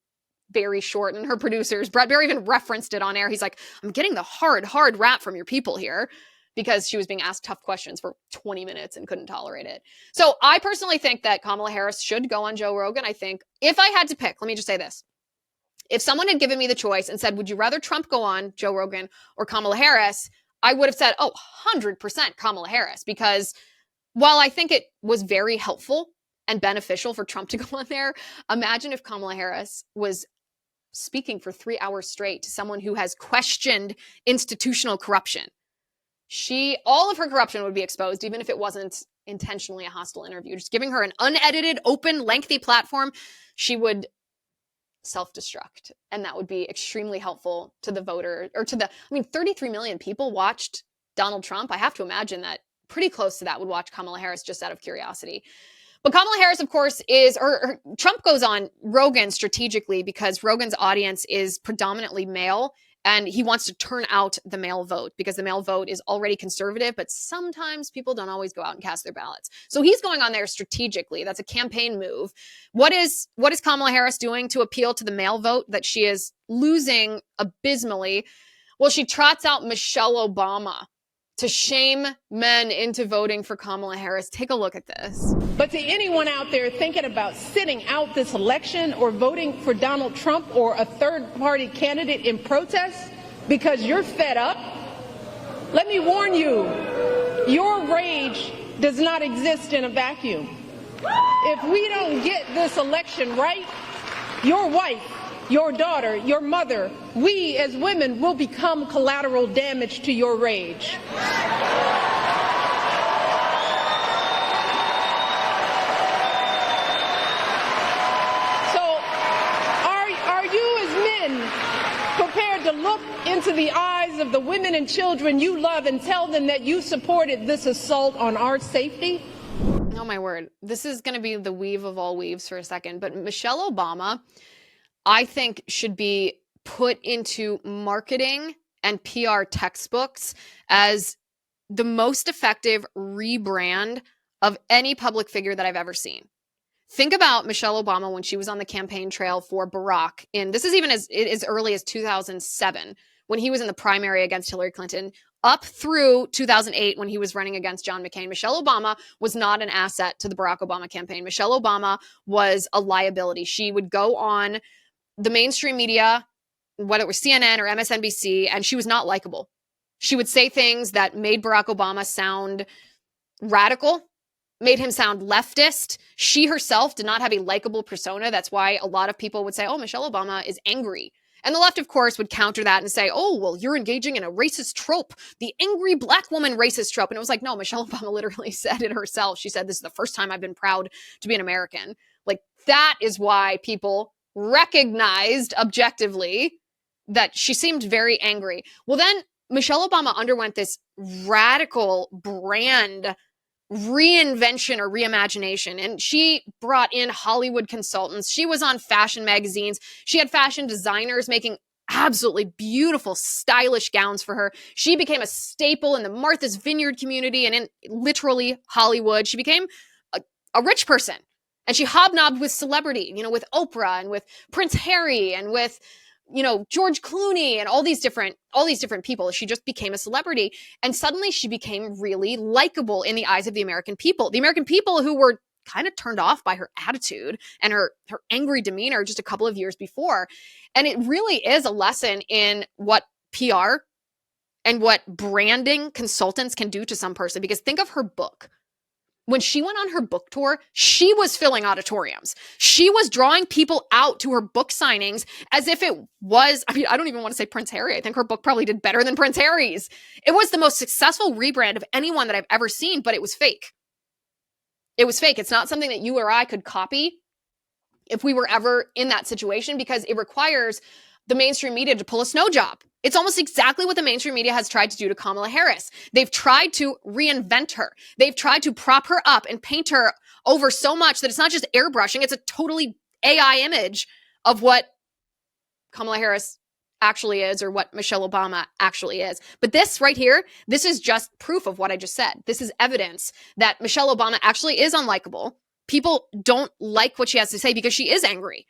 very short. And her producers, Brett Baier even referenced it on air. He's like, I'm getting the hard rap from your people here, because she was being asked tough questions for 20 minutes and couldn't tolerate it. So I personally think that Kamala Harris should go on Joe Rogan. I think if I had to pick, let me just say this. If someone had given me the choice and said, would you rather Trump go on Joe Rogan or Kamala Harris? I would have said, 100% Kamala Harris, because while I think it was very helpful and beneficial for Trump to go on there, imagine if Kamala Harris was speaking for 3 hours straight to someone who has questioned institutional corruption. All of her corruption would be exposed, even if it wasn't intentionally a hostile interview. Just giving her an unedited, open, lengthy platform, she would self-destruct. And that would be extremely helpful to the voter, or 33 million people watched Donald Trump. I have to imagine that pretty close to that would watch Kamala Harris just out of curiosity. But Kamala Harris, of course, Trump goes on Rogan strategically because Rogan's audience is predominantly male, and he wants to turn out the male vote because the male vote is already conservative, but sometimes people don't always go out and cast their ballots. So he's going on there strategically. That's a campaign move. What is Kamala Harris doing to appeal to the male vote that she is losing abysmally? Well, she trots out Michelle Obama to shame men into voting for Kamala Harris. Take a look at this. But to anyone out there thinking about sitting out this election or voting for Donald Trump or a third-party candidate in protest because you're fed up, let me warn you, your rage does not exist in a vacuum. If we don't get this election right, your wife, your daughter, your mother, we as women will become collateral damage to your rage. So, are you as men prepared to look into the eyes of the women and children you love and tell them that you supported this assault on our safety? Oh my word. This is going to be the weave of all weaves for a second, but Michelle Obama, I think, should be put into marketing and PR textbooks as the most effective rebrand of any public figure that I've ever seen. Think about Michelle Obama when she was on the campaign trail for Barack. This is even as early as 2007, when he was in the primary against Hillary Clinton. up through 2008 when he was running against John McCain, Michelle Obama was not an asset to the Barack Obama campaign. Michelle Obama was a liability. She would go on the mainstream media, whether it was CNN or MSNBC, and she was not likable. She would say things that made Barack Obama sound radical, made him sound leftist. She herself did not have a likable persona. That's why a lot of people would say, oh, Michelle Obama is angry. And the left, of course, would counter that and say, oh, well, you're engaging in a racist trope, the angry black woman racist trope. And it was like, no, Michelle Obama literally said it herself. She said, this is the first time I've been proud to be an American. Like, that is why people recognized objectively that she seemed very angry. Well, then Michelle Obama underwent this radical brand reinvention or reimagination. And she brought in Hollywood consultants. She was on fashion magazines. She had fashion designers making absolutely beautiful, stylish gowns for her. She became a staple in the Martha's Vineyard community and in literally Hollywood. She became a rich person. And she hobnobbed with celebrity, with Oprah and with Prince Harry and with George Clooney and all these different people. She just became a celebrity. And suddenly she became really likable in the eyes of the American people. The American people who were kind of turned off by her attitude and her angry demeanor just a couple of years before. And it really is a lesson in what PR and what branding consultants can do to some person. Because think of her book. When she went on her book tour, she was filling auditoriums. She was drawing people out to her book signings as if it was, I don't even want to say Prince Harry. I think her book probably did better than Prince Harry's. It was the most successful rebrand of anyone that I've ever seen, but it was fake. It was fake. It's not something that you or I could copy if we were ever in that situation, because it requires the mainstream media to pull a snow job. It's almost exactly what the mainstream media has tried to do to Kamala Harris. They've tried to reinvent her. They've tried to prop her up and paint her over so much that it's not just airbrushing, it's a totally AI image of what Kamala Harris actually is or what Michelle Obama actually is. But this right here, this is just proof of what I just said. This is evidence that Michelle Obama actually is unlikable. People don't like what she has to say because she is angry.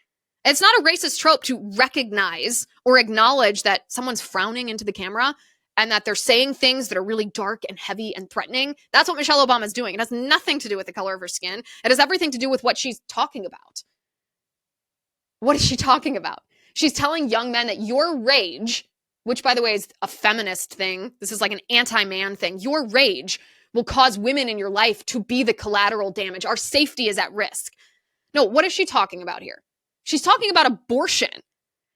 It's not a racist trope to recognize or acknowledge that someone's frowning into the camera and that they're saying things that are really dark and heavy and threatening. That's what Michelle Obama is doing. It has nothing to do with the color of her skin. It has everything to do with what she's talking about. What is she talking about? She's telling young men that your rage, which by the way is a feminist thing, this is like an anti-man thing, your rage will cause women in your life to be the collateral damage. Our safety is at risk. No, what is she talking about here? She's talking about abortion.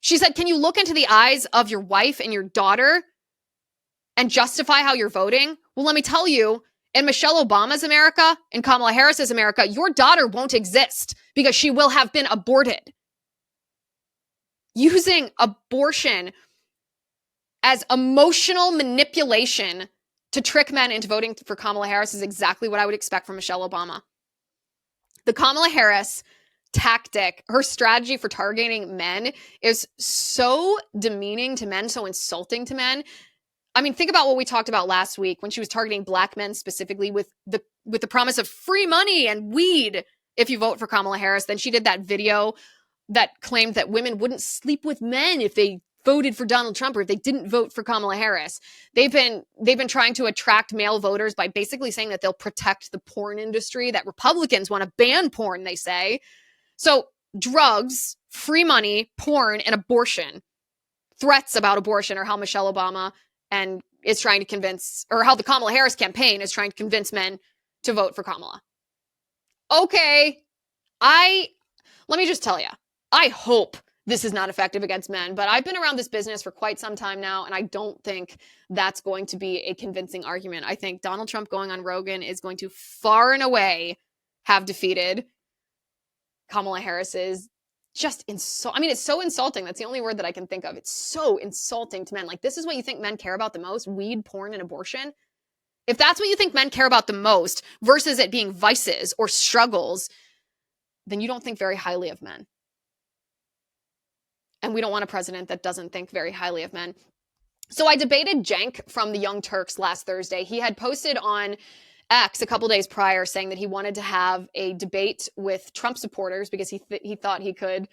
She said, can you look into the eyes of your wife and your daughter and justify how you're voting? Well, let me tell you, in Michelle Obama's America, in Kamala Harris's America, your daughter won't exist because she will have been aborted. Using abortion as emotional manipulation to trick men into voting for Kamala Harris is exactly what I would expect from Michelle Obama. The Kamala Harris tactic, her strategy for targeting men is so demeaning to men, so insulting to men. I mean, think about what we talked about last week when she was targeting black men specifically with the promise of free money and weed if you vote for Kamala Harris. Then she did that video that claimed that women wouldn't sleep with men if they voted for Donald Trump or if they didn't vote for Kamala Harris. They've been trying to attract male voters by basically saying that they'll protect the porn industry, that Republicans want to ban porn, they say. So drugs, free money, porn, and abortion, threats about abortion are how Michelle Obama is trying to convince, or how the Kamala Harris campaign is trying to convince men to vote for Kamala. Okay, let me just tell you, I hope this is not effective against men, but I've been around this business for quite some time now, and I don't think that's going to be a convincing argument. I think Donald Trump going on Rogan is going to far and away have defeated Kamala Harris. Is just it's so insulting. That's the only word that I can think of. It's so insulting to men. Like, this is what you think men care about the most? Weed, porn, and abortion? If that's what you think men care about the most versus it being vices or struggles, then you don't think very highly of men. And we don't want a president that doesn't think very highly of men. So I debated Cenk from the Young Turks last Thursday. He had posted on X a couple days prior saying that he wanted to have a debate with Trump supporters because he thought he could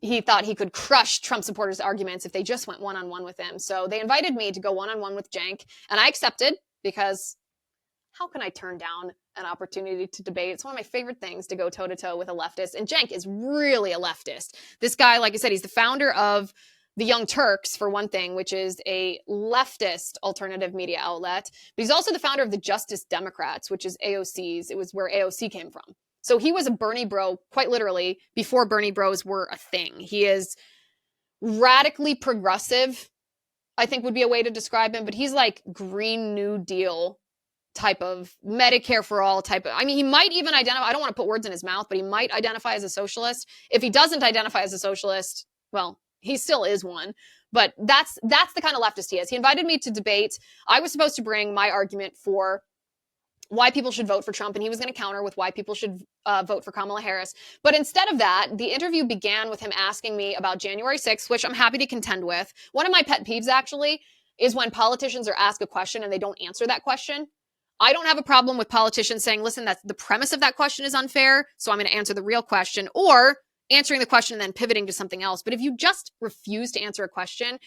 he thought he could crush Trump supporters' arguments if they just went one-on-one with him. So they invited me to go one-on-one with Cenk, and I accepted because how can I turn down an opportunity to debate? It's one of my favorite things to go toe-to-toe with a leftist, and Cenk is really a leftist. This guy, like I said, he's the founder of the Young Turks, for one thing, which is a leftist alternative media outlet. But he's also the founder of the Justice Democrats, which is AOC's. It was where AOC came from. So he was a Bernie bro, quite literally, before Bernie bros were a thing. He is radically progressive, I think would be a way to describe him. But he's like Green New Deal type of Medicare for all type of, I mean, he might even identify, I don't want to put words in his mouth, but he might identify as a socialist. If he doesn't identify as a socialist, well, he still is one, but that's the kind of leftist he is. He invited me to debate. I was supposed to bring my argument for why people should vote for Trump, and he was going to counter with why people should vote for Kamala Harris. But instead of that, the interview began with him asking me about January 6th, which I'm happy to contend with. One of my pet peeves, actually, is when politicians are asked a question and they don't answer that question. I don't have a problem with politicians saying, listen, that's the premise of that question is unfair, so I'm going to answer the real question, or answering the question and then pivoting to something else. But if you just refuse to answer a question,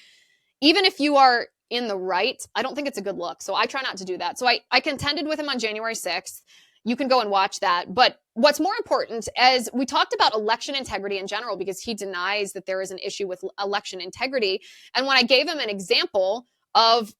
even if you are in the right, I don't think it's a good look. So I try not to do that. So I contended with him on January 6th. You can go and watch that. But what's more important, as we talked about election integrity in general, because he denies that there is an issue with election integrity. And when I gave him an example of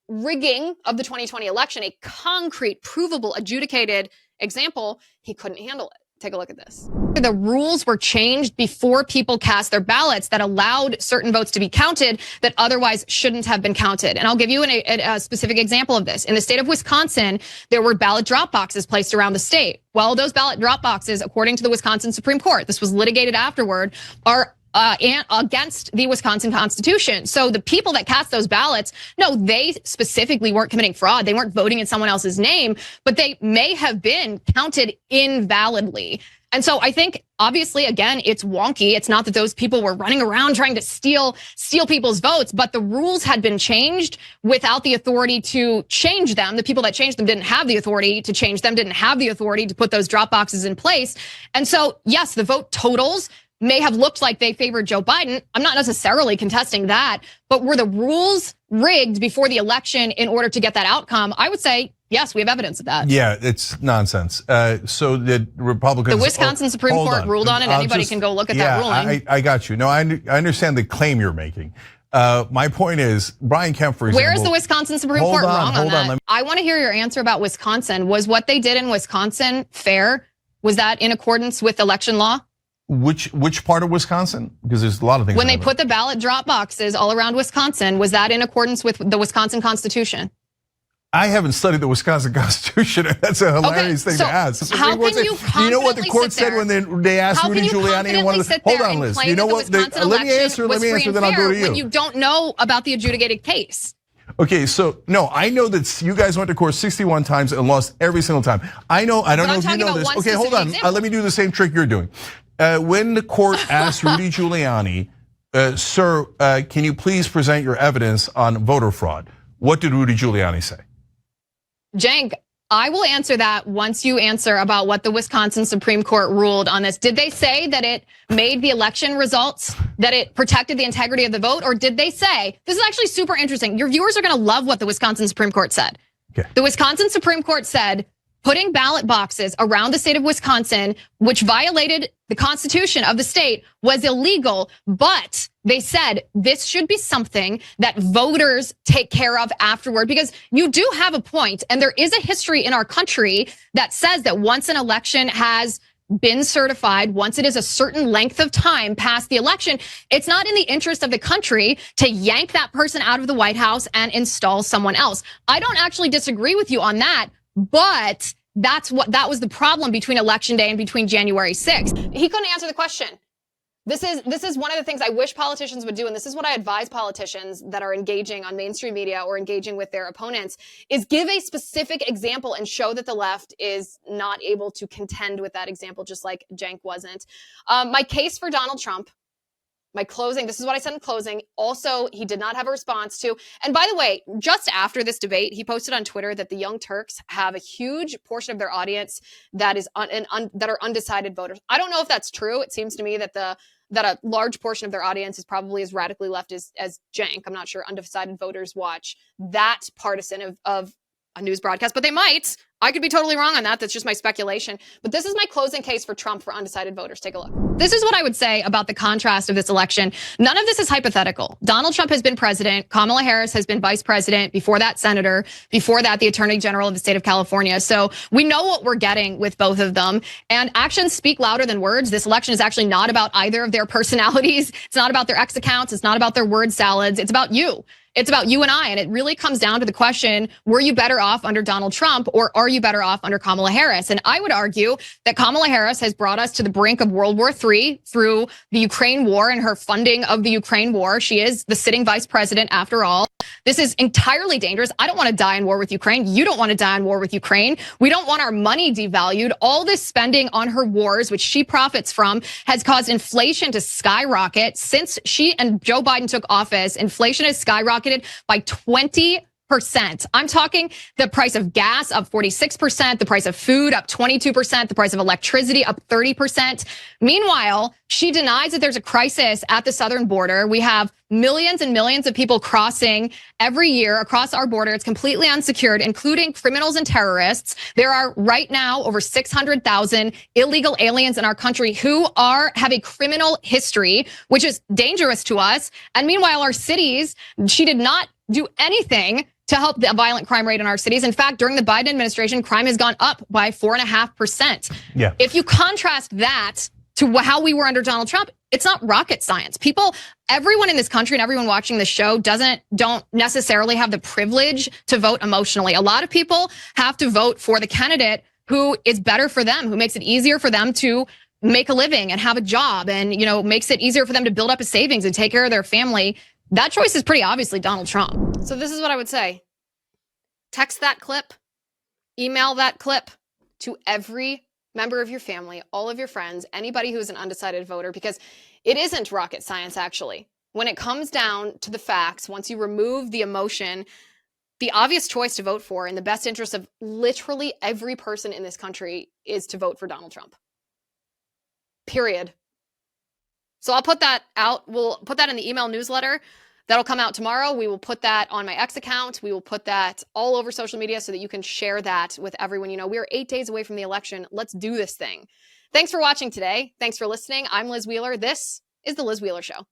rigging of the 2020 election, a concrete, provable, adjudicated example, he couldn't handle it. Take a look at this. The rules were changed before people cast their ballots that allowed certain votes to be counted that otherwise shouldn't have been counted. And I'll give you a specific example of this. In the state of Wisconsin, there were ballot drop boxes placed around the state. Well, those ballot drop boxes, according to the Wisconsin Supreme Court, this was litigated afterward, are against the Wisconsin Constitution. So the people that cast those ballots, no, they specifically weren't committing fraud. They weren't voting in someone else's name, but they may have been counted invalidly. And so I think, obviously, again, it's wonky. It's not that those people were running around trying to steal people's votes, but the rules had been changed without the authority to change them. The people that changed them didn't have the authority to change them, didn't have the authority to put those drop boxes in place. And so, yes, the vote totals may have looked like they favored Joe Biden. I'm not necessarily contesting that, but were the rules rigged before the election in order to get that outcome? I would say, yes, we have evidence of that. Yeah, it's nonsense. So the Republicans... The Wisconsin Supreme Court ruled on it. Anybody can go look at that ruling. I got you. No, I understand the claim you're making. My point is, Brian Kemp, for example... Where is the Wisconsin Supreme Court wrong on that? I want to hear your answer about Wisconsin. Was what they did in Wisconsin fair? Was that in accordance with election law? Which part of Wisconsin? Because there's a lot of things. When they put the ballot drop boxes all around Wisconsin, was that in accordance with the Wisconsin Constitution? I haven't studied the Wisconsin Constitution. That's a hilarious thing to ask. How can you do you know what the court said when they asked Rudy Giuliani and one of the... Hold on, Liz. You know what? Let me answer, then I'll go to you. When you don't know about the adjudicated case. Okay, so no, I know that you guys went to court 61 times and lost every single time. I don't know if you know this. Okay, hold on. Let me do the same trick you're doing. When the court asked Rudy Giuliani, sir, can you please present your evidence on voter fraud? What did Rudy Giuliani say? Cenk, I will answer that once you answer about what the Wisconsin Supreme Court ruled on this. Did they say that it made the election results, that it protected the integrity of the vote? Or did they say, this is actually super interesting. Your viewers are going to love what the Wisconsin Supreme Court said. Okay. The Wisconsin Supreme Court said, putting ballot boxes around the state of Wisconsin, which violated the Constitution of the state, was illegal. But they said this should be something that voters take care of afterward, because you do have a point. And there is a history in our country that says that once an election has been certified, once it is a certain length of time past the election, it's not in the interest of the country to yank that person out of the White House and install someone else. I don't actually disagree with you on that. But that was the problem between Election Day and between January 6th. He couldn't answer the question. This is one of the things I wish politicians would do, and this is what I advise politicians that are engaging on mainstream media or engaging with their opponents, is give a specific example and show that the left is not able to contend with that example, just like Cenk wasn't. My case for Donald Trump, my closing, this is what I said in closing. Also, he did not have a response to. And by the way, just after this debate, he posted on Twitter that the Young Turks have a huge portion of their audience that is that are undecided voters. I don't know if that's true. It seems to me that the that a large portion of their audience is probably as radically left as Jank. I'm not sure undecided voters watch that partisan of a news broadcast, but they might. I could be totally wrong on that. That's just my speculation. But this is my closing case for Trump for undecided voters. Take a look. This is what I would say about the contrast of this election. None of this is hypothetical. Donald Trump has been president. Kamala Harris has been vice president. Before that, senator. Before that, the attorney general of the state of California. So we know what we're getting with both of them. And actions speak louder than words. This election is actually not about either of their personalities. It's not about their X accounts. It's not about their word salads. It's about you. It's about you and I, and it really comes down to the question, were you better off under Donald Trump or are you better off under Kamala Harris? And I would argue that Kamala Harris has brought us to the brink of World War III through the Ukraine war and her funding of the Ukraine war. She is the sitting vice president after all. This is entirely dangerous. I don't want to die in war with Ukraine. You don't want to die in war with Ukraine. We don't want our money devalued. All this spending on her wars, which she profits from, has caused inflation to skyrocket. Since she and Joe Biden took office, inflation has skyrocketed by 20%. I'm talking the price of gas up 46%, the price of food up 22%, the price of electricity up 30%. Meanwhile, she denies that there's a crisis at the southern border. We have millions and millions of people crossing every year across our border. It's completely unsecured, including criminals and terrorists. There are right now over 600,000 illegal aliens in our country who have a criminal history, which is dangerous to us. And meanwhile, our cities, she did not do anything to help the violent crime rate in our cities. In fact, during the Biden administration, crime has gone up by 4.5%. Yeah. If you contrast that to how we were under Donald Trump, it's not rocket science. Everyone in this country and everyone watching the show don't necessarily have the privilege to vote emotionally. A lot of people have to vote for the candidate who is better for them, who makes it easier for them to make a living and have a job and, makes it easier for them to build up a savings and take care of their family. That choice is pretty obviously Donald Trump. So this is what I would say. Text that clip, email that clip to every member of your family, all of your friends, anybody who's an undecided voter, because it isn't rocket science, actually. When it comes down to the facts, once you remove the emotion, the obvious choice to vote for in the best interest of literally every person in this country is to vote for Donald Trump. Period. So I'll put that out. We'll put that in the email newsletter. That'll come out tomorrow. We will put that on my X account. We will put that all over social media so that you can share that with everyone. We're 8 days away from the election. Let's do this thing. Thanks for watching today. Thanks for listening. I'm Liz Wheeler. This is The Liz Wheeler Show.